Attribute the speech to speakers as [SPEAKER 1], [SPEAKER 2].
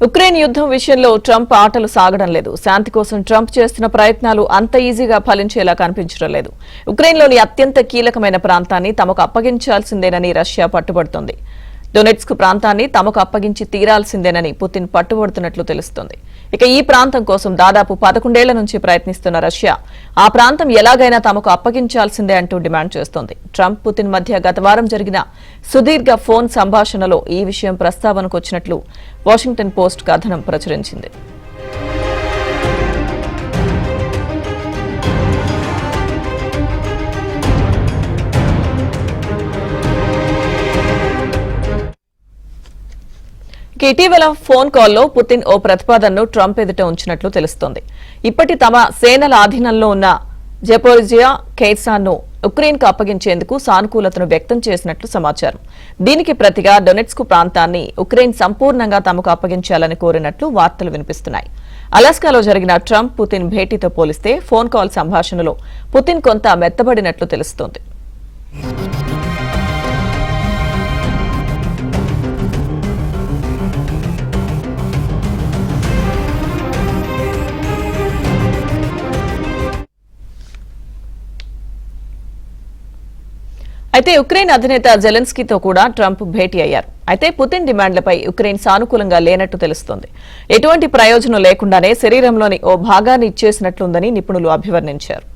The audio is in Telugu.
[SPEAKER 1] ఉక్రెయిన్ యుద్ధం విషయంలో ట్రంప్ ఆటలు సాగడం లేదు. శాంతి కోసం ట్రంప్ చేస్తున్న ప్రయత్నాలు అంత ఈజీగా ఫలించేలా కనిపించడం లేదు. ఉక్రెయిన్లోని అత్యంత కీలకమైన ప్రాంతాన్ని తమకు అప్పగించాల్సిందేనని రష్యా పట్టుబడుతోంది. డొనెట్స్క్ ప్రాంతాన్ని తమకు అప్పగించి తీరాల్సిందేనని పుతిన్ పట్టుబడుతున్నట్లు తెలుస్తోంది. ఇక ఈ ప్రాంతం కోసం దాదాపు 11 ఏళ్ల నుంచి ప్రయత్నిస్తున్న రష్యా ఆ ప్రాంతం ఎలాగైనా తమకు అప్పగించాల్సిందే అంటూ డిమాండ్ చేస్తోంది. ట్రంప్ పుతిన్ మధ్య గత వారం జరిగిన సుదీర్ఘ ఫోన్ సంభాషణలో ఈ విషయం ప్రస్తావనకు వచ్చినట్లు వాషింగ్టన్ పోస్ట్ కథనం ప్రచురించింది. ఇటీవల ఫోన్ కాల్లో పుతిన్ ఓ ప్రతిపాదనను ట్రంప్ ఎదుట ఉంచినట్లు తెలుస్తోంది. ఇప్పటి తమ సేనల ఆధీనంలో ఉన్న జపోరిజియా, ఖెర్సన్ను ఉక్రెయిన్కు అప్పగించేందుకు సానుకూలతను వ్యక్తం చేసినట్లు సమాచారం. దీనికి ప్రతిగా డొనెట్స్క్ ప్రాంతాన్ని ఉక్రెయిన్ సంపూర్ణంగా తమకు అప్పగించాలని కోరినట్లు వార్తలు వినిపిస్తున్నాయి. అలాస్కాలో జరిగిన ట్రంప్ పుతిన్ భేటీతో పోలిస్తే ఫోన్ కాల్ సంభాషణలో పుతిన్ కొంత మెత్తబడినట్లు తెలుస్తోంది. అయితే ఉక్రెయిన్ అధినేత జెలెన్స్కీతో కూడా ట్రంప్ భేటీ అయ్యారు. అయితే పుతిన్ డిమాండ్లపై ఉక్రెయిన్ సానుకూలంగా లేనట్టు తెలుస్తోంది. ఎటువంటి ప్రయోజనం లేకుండానే శరీరంలోని ఓ భాగాన్ని ఇచ్చేసినట్లుందని నిపుణులు అభివర్ణించారు.